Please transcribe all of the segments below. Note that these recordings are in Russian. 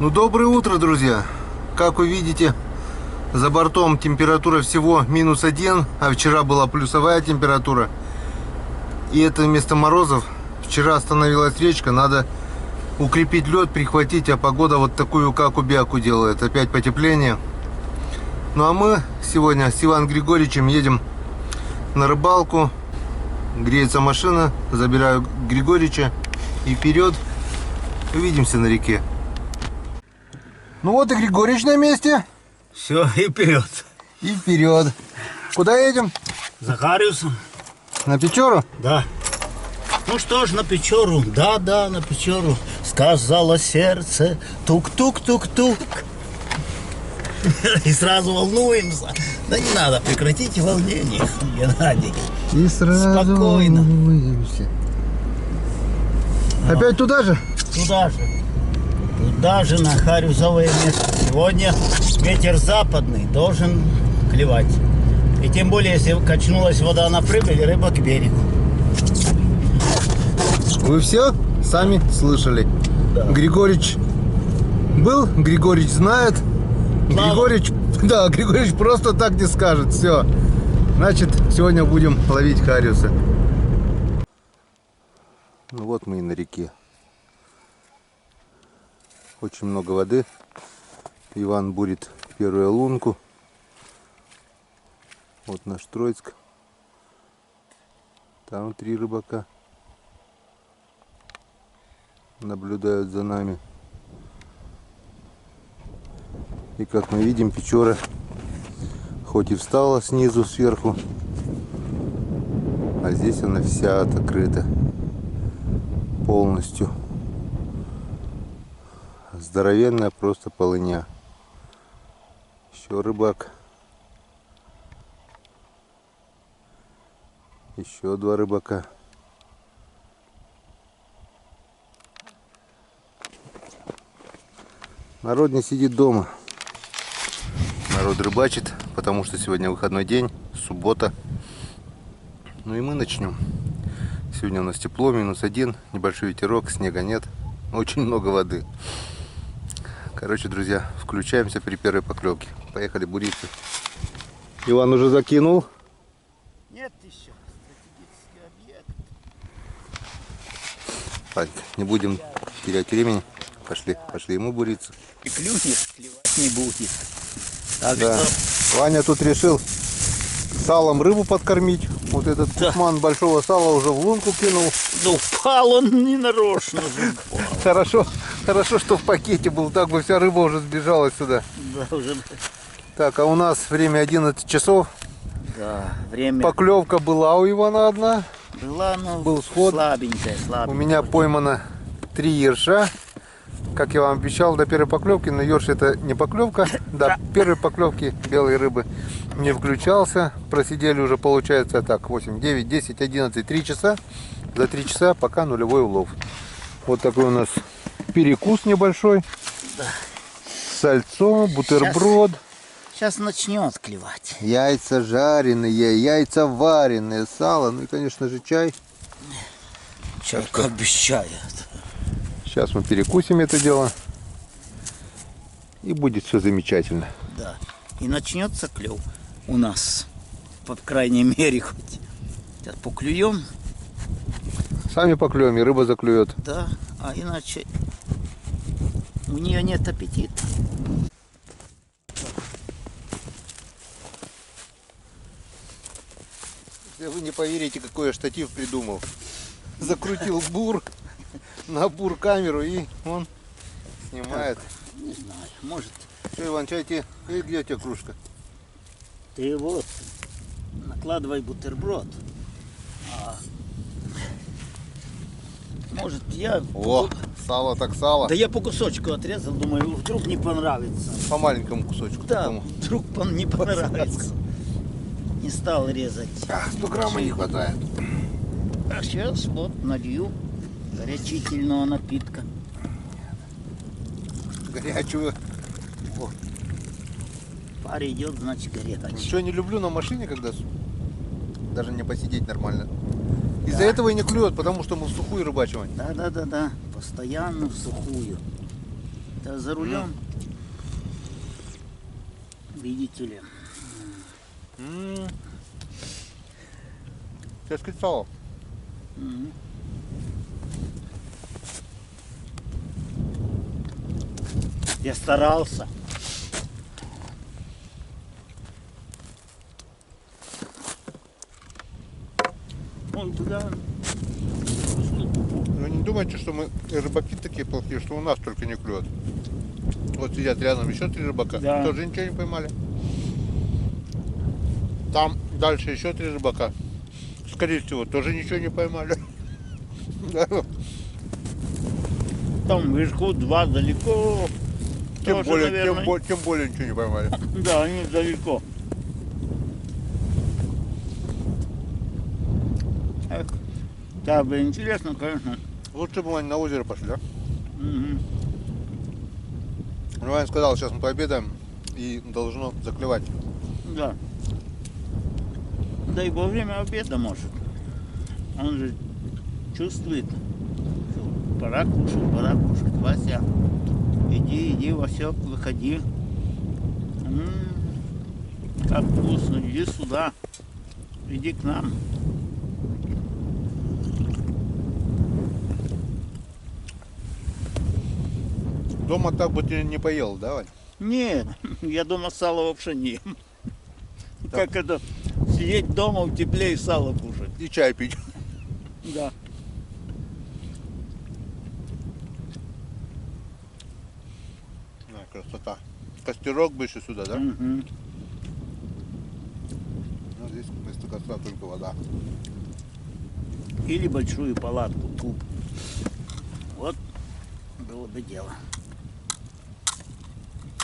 Ну, доброе утро, друзья! Как вы видите, за бортом температура всего -1, а вчера была плюсовая температура. И это вместо морозов. Вчера остановилась речка, надо укрепить лед, прихватить, а погода вот такую каку-бяку делает. Опять потепление. Ну а мы сегодня с Иваном Григорьевичем едем на рыбалку. Греется машина, забираю Григорьевича и вперед. Увидимся на реке. Ну вот и Григорьевич на месте. Все, и вперед. И вперед. Куда едем? За Хариусом. На Печору? Да. Ну что ж, на Печору. Да, на Печору. Сказала сердце, тук-тук-тук-тук. И сразу волнуемся. Да не надо, прекратите волнение, Геннадий. И сразу спокойно. волнуемся. Опять туда же? Туда же. Туда же, на Хариусовое место. Сегодня ветер западный, должен клевать. И тем более, если качнулась вода на прибыль, рыба к берегу. Вы все сами слышали. Да. Григорьевич был, Григорьевич знает. Григорьевич, да, Григорьевич просто так не скажет. Все. Значит, сегодня будем ловить хариуса. Ну вот мы и на реке. Очень много воды. Иван бурит первую лунку. Вот наш Троицк. Там 3 рыбака наблюдают за нами. И как мы видим, Печора хоть и встала снизу, сверху, а здесь она вся открыта полностью. Здоровенная просто полыня. Еще рыбак. Еще 2 рыбака. Народ не сидит дома. Народ рыбачит, потому что сегодня выходной день, суббота. Ну и мы начнем. Сегодня у нас тепло, -1, небольшой ветерок, снега нет, очень много воды. Короче, друзья, включаемся при первой поклевке. Поехали буриться. Иван уже закинул? Нет еще. Стратегический объект. Ладно, не будем терять времени. Пошли ему буриться. И клюнет, клевать не будет. Так Да. что... Ваня тут решил салом рыбу подкормить. Вот этот кусман большого сала уже в лунку кинул. Да упал он не нарочно же упал. Хорошо, что в пакете был, так бы вся рыба уже сбежала сюда. Да, уже... Так, а у нас время 11 часов. Да, время... Поклевка была у Ивана одна. Была, но был сход. слабенькая. У меня поймано 3 ерша. Как я вам обещал, до первой поклевки, но ерш это не поклевка. До первой поклевки белой рыбы не включался. Просидели уже, получается, так, 8, 9, 10, 11, 3 часа. За 3 часа пока нулевой улов. Вот такой у нас перекус небольшой. Да. Сальцо, бутерброд. Сейчас начнет клевать. Яйца жареные, яйца вареные, сало, ну и, конечно же, чай. Чай как без чая. Сейчас мы перекусим это дело. И будет все замечательно. Да. И начнется клев у нас. По крайней мере хоть. Сейчас поклюем. Сами поклюем, и рыба заклюет. Да. А иначе у нее нет аппетита. Вы не поверите, какой я штатив придумал. Закрутил бур на бур камеру, и он снимает. Не знаю, может. Что, Иван, чай тебе? И где у тебя кружка? Ты вот накладывай бутерброд. А может я... О, сало так сало. Да я по кусочку отрезал, думаю, вдруг не понравится. По маленькому кусочку. Да, такому. вдруг не понравится. Не стал резать. 100 грамм не хватает. А сейчас вот налью горячительного напитка. Горячего. Вот. Пар идет, значит горячий. Что не люблю на машине, когда даже не посидеть нормально. Из-за этого и не клюет, потому что мы в сухую рыбачим. Да. Постоянно в сухую. Да за рулем. Видите ли. Я сказал. Мгм. Я старался. Он туда. Вы не думайте, что мы рыбаки такие плохие, что у нас только не клюет. Вот сидят рядом еще 3 рыбака, Да. тоже ничего не поймали. Там дальше еще 3 рыбака, скорее всего, тоже ничего не поймали. Да. Там вверху 2 далеко. Тем Тоже, более, наверное. тем более ничего не поймали. Да, они далеко. Эх. Да, бы интересно, конечно. Лучше бы они на озеро пошли, да? Мгм. Ваня сказал, сейчас мы пообедаем и должно заклевать. Да. Да и во время обеда может. Он же чувствует, что пора кушать, пора кушать. Вася, иди, Васек, выходи. Как вкусно, иди сюда. Иди к нам. Дома так бы ты не поел, да, Вань? Нет, я дома сало вообще не ем. Да. Как это сидеть дома в тепле и сало кушать. И чай пить. Да. Красота. Костерок бы еще сюда, да? Мгм. Ну, здесь вместо костра только вода. Или большую палатку, куб. Вот было бы дело.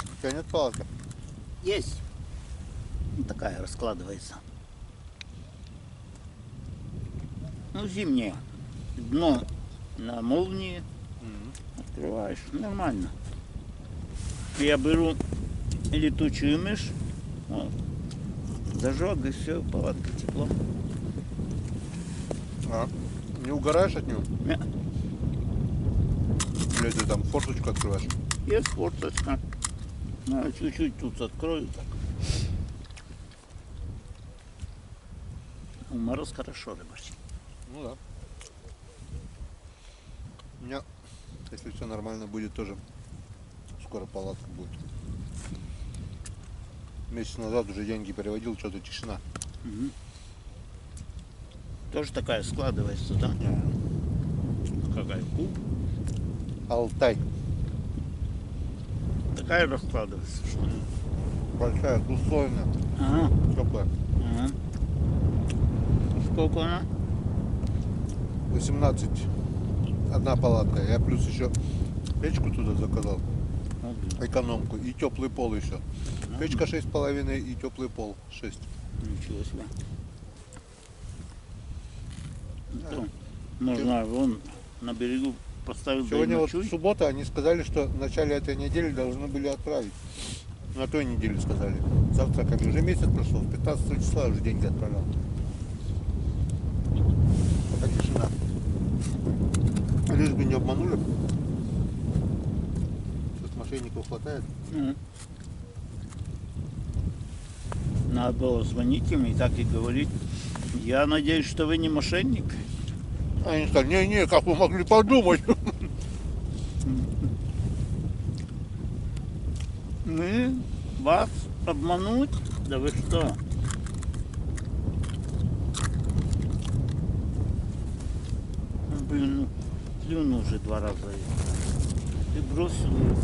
У тебя нет палатки? Есть. Ну, такая раскладывается. Ну, зимняя. Дно на молнии. Открываешь. Нормально. Я беру летучую мышь. Вот. Зажег и все, палатка тепло. А, не угораешь от него? Не. Или ты там форточку открываешь? Есть форточка. Ну, чуть-чуть тут открою. Так. В мороз хорошо рыбачить. Ну да. У меня, если все нормально будет, тоже скоро палатка будет. Месяц назад уже деньги переводил, что-то тишина. Мгм. Тоже такая складывается, да? Какая куб? Алтай. Такая раскладывается, что ли? Большая, двуслойная, Ага. теплая. Ага. Сколько она? 18. Одна палатка. Я плюс еще печку туда заказал. Экономку. И теплый пол еще. Печка 6,5 и теплый пол 6. Ничего себе. Ну, можно вон на берегу поставил. Сегодня вот ночуй. суббота, они сказали, что в начале этой недели должны были отправить. На той неделе сказали. Завтра как уже месяц прошел, 15 числа уже деньги отправлял. Пока тишина. Лишь бы не обманули. Сейчас мошенников хватает. Мгм. Надо было звонить им и так и говорить. Я надеюсь, что вы не мошенник. Они сказали, не, как вы могли подумать. Мы вас обмануть? Да вы что? Блин, ну плюнул уже 2 раза. Ты бросил ее.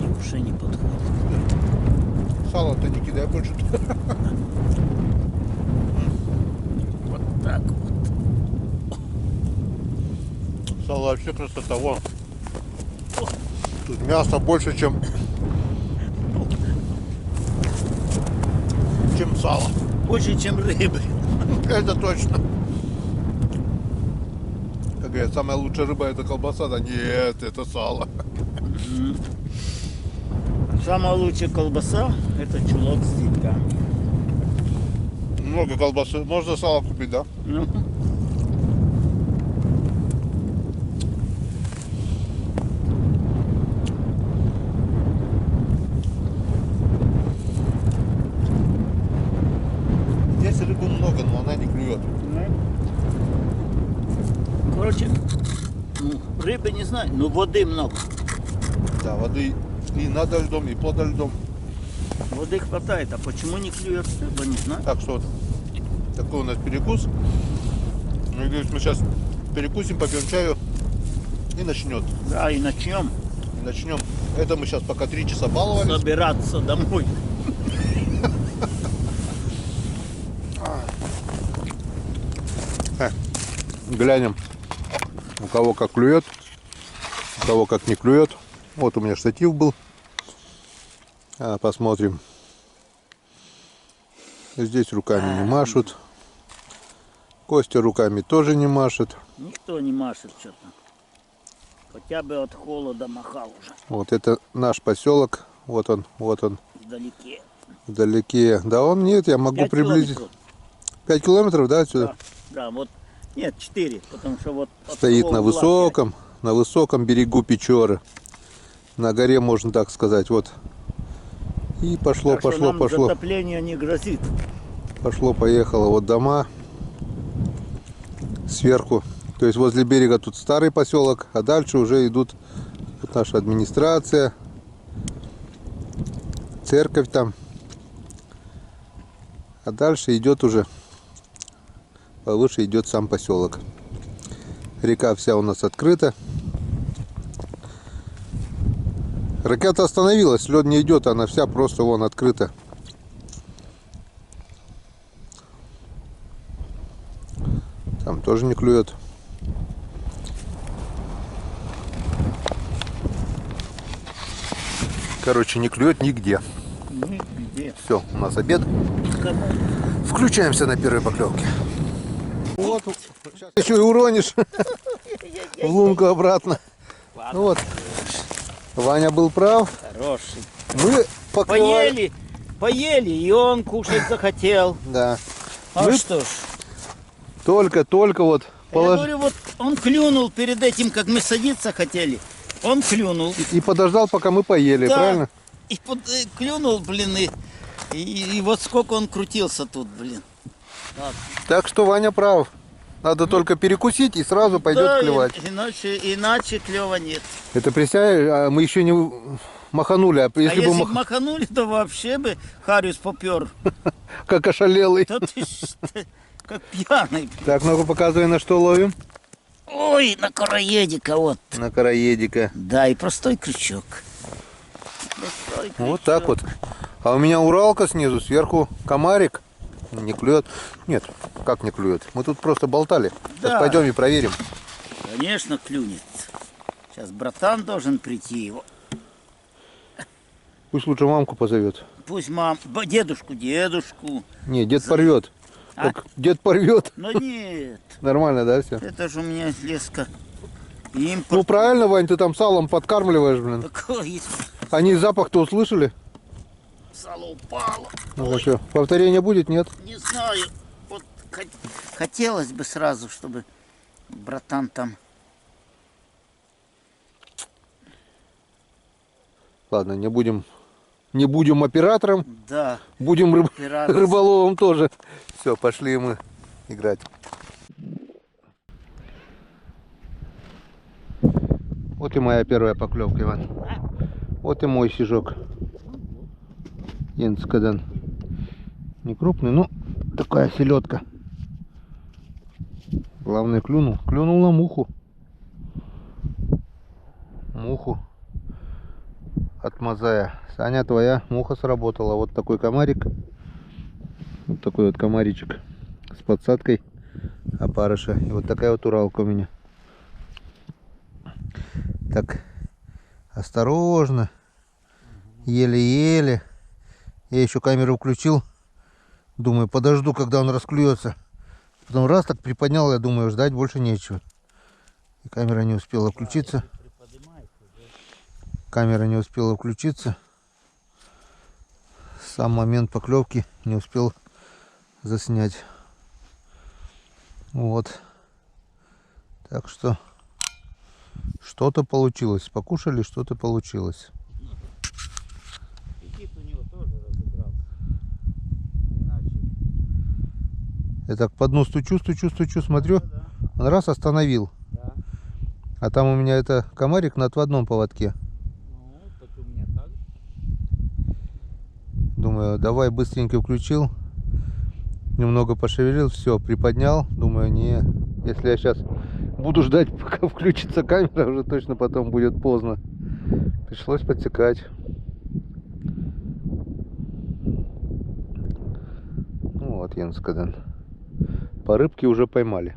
И вообще не подходит. Сало-то не кидай больше. Вот так вот. Сало вообще красота. Вон. Тут мясо больше, чем сало. Больше, чем рыбы. Это точно. Как говорят, самая лучшая рыба это колбаса. Да нет, это сало. Самая лучшая колбаса — это чулок с деньгами. Много колбасы. Можно сало купить, да? Ну, Рыбы много, но она не клюет. Короче, ну, рыбы не знаю, но воды много. Да, воды и над льдом, и под льдом. Воды хватает, а почему не клюет рыба, не знаю. Так что вот такой у нас перекус. Надеюсь, мы сейчас перекусим, попьем чаю и начнет. Да, и начнем И начнем. Это мы сейчас пока 3 часа баловались. собираться домой. Глянем, у кого как клюет, у кого как не клюет. Вот у меня штатив был. Посмотрим. Здесь руками не машут. Костя руками тоже не машет. Никто не машет что-то. Хотя бы от холода махал уже Вот это наш поселок. Вот он, вдалеке. вдалеке. Да он нет, я могу 5 приблизить. километров. 5 километров, да, отсюда? Да, да, вот. Нет, 4, потому что вот от Стоит того на угла на высоком берегу Печоры. На горе, можно так сказать. Вот. И пошло, так что пошло, нам пошло. затопление не грозит. Пошло, поехало. Вот дома сверху. То есть возле берега тут старый поселок, а дальше уже идут вот наша администрация, церковь там. А дальше идет уже, повыше идет сам поселок. Река вся у нас открыта. Ракета остановилась, лед не идет, она вся просто вон открыта. Там тоже не клюет. Короче, не клюет нигде. Нигде. Все, у нас обед. Включаемся на первой поклевке. Вот, сейчас еще и уронишь в лунку обратно. Ну вот, Ваня был прав. Хороший. Мы поклевали. Поели, и он кушать захотел. Да. А Мы что ж. только вот Я говорю, вот он клюнул перед этим, как мы садиться хотели. Он клюнул. и подождал, пока мы поели, Да. правильно? И клюнул, блин, и вот сколько он крутился тут, блин. Так. Так что Ваня прав. Надо только перекусить и сразу пойдет Да, клевать. Иначе клева нет. Это представляешь, мы еще не маханули, а если А бы если бы маханули, то вообще бы Хариус попер. как ошалелый. Да ты что, как пьяный. Так, ну-ка показывай, на что ловим. Ой, на короедика вот. На караедика. Да, и простой крючок. Простой Вот так вот. А у меня уралка снизу, сверху комарик. Не клюет. Нет, как не клюет? Мы тут просто болтали. Сейчас Да. пойдем и проверим. Конечно, клюнет. Сейчас братан должен прийти его. Пусть лучше мамку позовет. Пусть дедушку. Не, дед порвет. А? Так, дед порвет. Но нет, Нормально, да, все? это же у меня леска Ну импорт. правильно, Вань, ты там салом подкармливаешь, блин. Такой Они запах-то услышали? сало упало. Ну что, повторение будет, нет? Не знаю. Вот хотелось бы сразу, чтобы братан там. Ладно, не будем оператором, Да, будем оператор. рыболовом тоже. Все, пошли мы играть. Вот и моя первая поклевка, Иван. Вот и мой сижок. Енскадан. Не крупный, но такая селедка. Главное, клюнул. Клюнул на муху. Муху от мозая. Саня, твоя муха сработала. Вот такой комарик. Вот такой вот комаричек с подсадкой опарыша. И вот такая вот уралка у меня. Так, осторожно. Еле-еле. Я еще камеру включил. Думаю, подожду, когда он расклюется. Потом раз так приподнял, я думаю, ждать больше нечего. И камера не успела включиться. Камера не успела включиться. Сам момент поклевки не успел заснять. Вот. Так что что-то получилось. Покушали, что-то получилось. Аппетит у него тоже разыгрался. Иначе Я так по дну стучу, смотрю, Да, он раз остановил. да. А там у меня это комарик на отводном поводке. Ну, так у меня так. Думаю, давай быстренько включил. Немного пошевелил, все, приподнял. Думаю, не, если я сейчас буду ждать, пока включится камера, уже точно потом будет поздно. Пришлось подсекать. Ну вот, Янскаден. По рыбке уже поймали.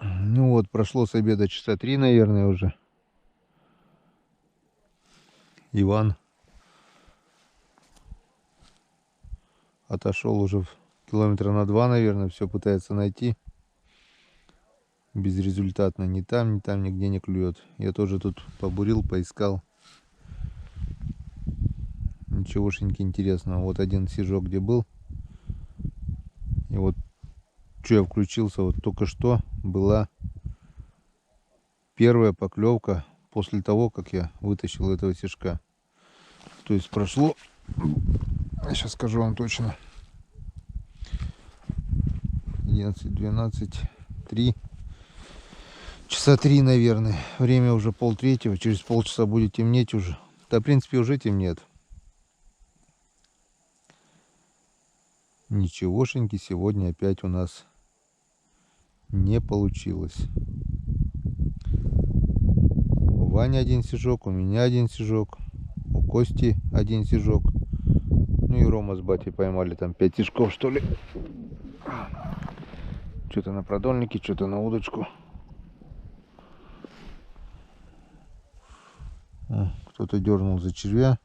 Ну вот, прошло с обеда часа 3, наверное, уже. Иван отошел уже километра на 2, наверное, все пытается найти. Безрезультатно. Ни там, нигде не клюет. Я тоже тут побурил, поискал. Ничегошеньки интересного. Вот один сижок где был. И вот что я включился, вот только что была первая поклевка после того, как я вытащил этого сижка. То есть прошло, я сейчас скажу вам точно, 11, 12, 3, часа 3, наверное. Время уже 2:30, через полчаса будет темнеть уже. Да, в принципе, уже темнеет. Ничегошеньки сегодня опять у нас не получилось. У Вани один сижок, у меня один сижок, у Кости один сижок. Ну и Рома с батей поймали там 5 сижков, что ли. Что-то на продольнике, что-то на удочку. Кто-то дернул за червя.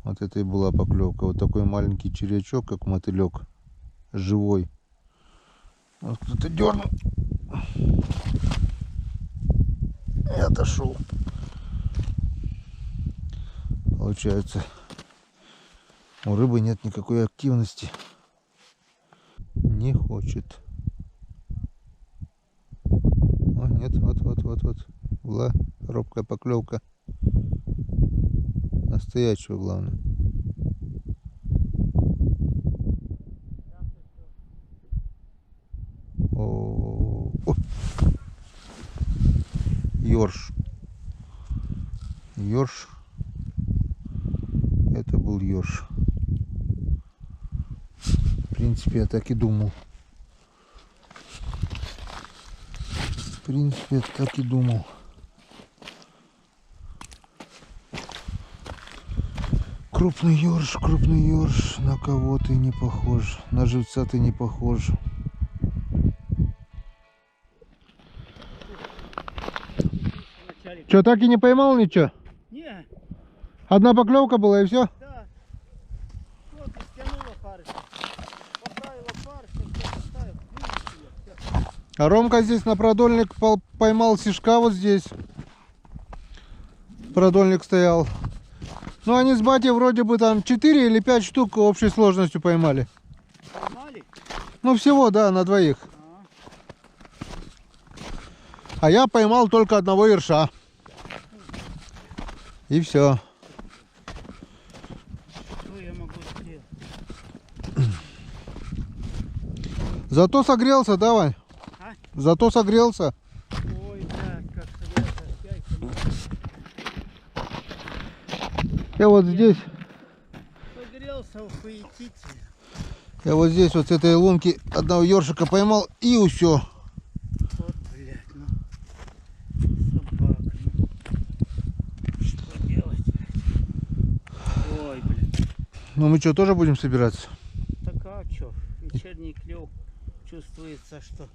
Вот это и была поклевка. Вот такой маленький червячок, как мотылек, живой. Вот кто-то дернул. И отошел. Получается, у рыбы нет никакой активности. Не хочет. О, нет, вот. Была робкая поклевка. Настоящего, главное. О, ёрш. Ёрш. Это был ёрш. В принципе, я так и думал. Крупный ёрш, на кого ты не похож, на живца ты не похож. Что, так и не поймал ничего? Не, Одна поклевка была и все? да. Вот и стянула парочку. Поправила парочку, все поставил. А Ромка здесь на продольник поймал сишка вот здесь. Продольник стоял. Ну они с батей вроде бы там 4 или 5 штук общей сложностью поймали. Поймали? Ну всего, да, на двоих. А я поймал только одного ерша. И все. Что я могу сделать? Зато согрелся, да, Вань? А? Зато согрелся. Ой, блядь, как согрелся. Я вот здесь, Согрелся, охуетительно. я вот здесь вот с этой лунки одного ёршика поймал и все. Вот, блядь, ну. Собака, ну. Что делать, блядь? Ой, блядь. Ну мы что, тоже будем собираться? Так а что? Вечерний клев чувствуется, что...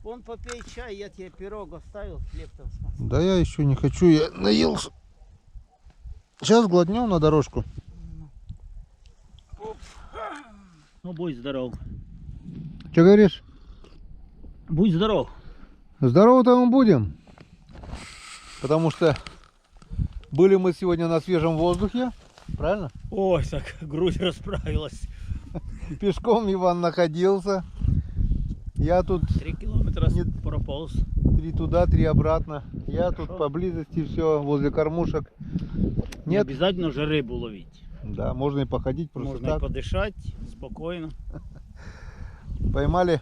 Вон попей чай, я тебе пирог оставил, хлеб там с маслом. Да я еще не хочу, я наелся. Сейчас глотнем на дорожку. Ну, будь здоров. Что говоришь? Будь здоров. Здорово-то мы будем. Потому что были мы сегодня на свежем воздухе. Правильно? Ой, так грудь расправилась. Пешком Иван находился. Я тут 3 километра Нет. прополз. 3 туда, 3 обратно. Я тут поблизости все, возле кормушек. Не Нет, обязательно же рыбу ловить. Да, можно и походить просто Можно и так. подышать спокойно. Поймали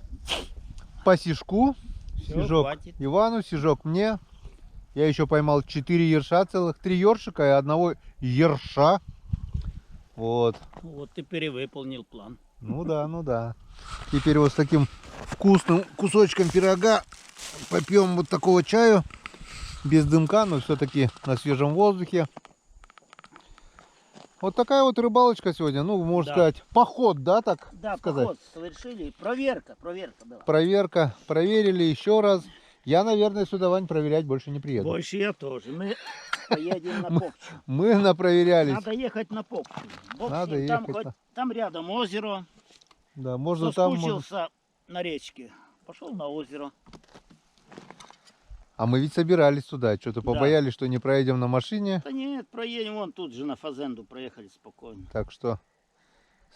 по сишку. Всё, Сижок хватит. Ивану, сижок мне. Я еще поймал 4 ерша целых, 3 ёршика и одного ерша. Вот. Вот ты перевыполнил план. Ну да, ну да. Теперь вот с таким вкусным кусочком пирога попьем вот такого чаю. Без дымка, но все-таки на свежем воздухе. Вот такая вот рыбалочка сегодня. Ну, можно Да. сказать, поход, да, так Да, сказать? поход совершили. Проверка была. Проверка. Проверили еще раз. Я, наверное, сюда, Вань, проверять больше не приеду. Больше я тоже. Мы поедем на Покчу. Мы напроверялись. Надо ехать на Покчу. Бог Надо с ним, там, ехать, хоть- да. там рядом озеро. Да, можно там. Можно... Соскучился на речке. Пошел на озеро. А мы ведь собирались сюда. Что-то Да. побоялись, что не проедем на машине. Да нет, проедем. Вон тут же на Фазенду проехали спокойно. Так что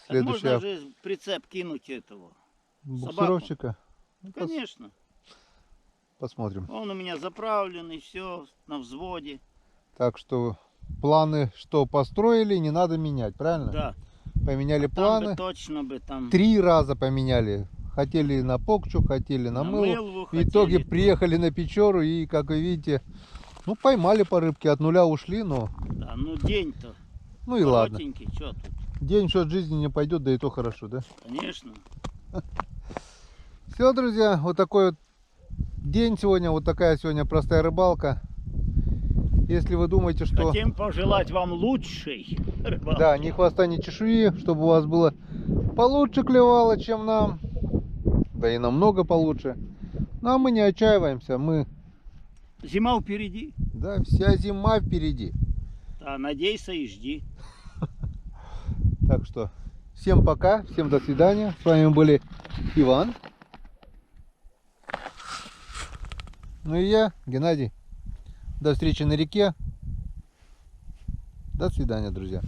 Так можно следующая же прицеп кинуть этого. буксировщика. Ну, Конечно. Посмотрим. Он у меня заправленный, все на взводе. Так что планы, что построили, не надо менять, правильно? Да. Поменяли Там планы. бы точно бы там 3 раза поменяли. Хотели на Покчу, хотели на Мылу. Мылву В итоге хотели. приехали на Печору и, как вы видите, ну, поймали по рыбке, от нуля ушли, но Да, ну день-то ну и ладно. коротенький, что тут? День в счет жизни не пойдет, да и то хорошо, да? Конечно. Все, друзья, вот такой вот день сегодня, вот такая сегодня простая рыбалка. Если вы думаете, что... Хотим пожелать вам лучшей рыбалки. Да, ни хвоста, ни чешуи, чтобы у вас было получше клевало, чем нам. Да и намного получше. Ну, а мы не отчаиваемся, мы... Зима впереди. Да, вся зима впереди. Да, надейся и жди. Так что, всем пока, всем до свидания. С вами были Иван. Ну и я, Геннадий. До встречи на реке. До свидания, друзья.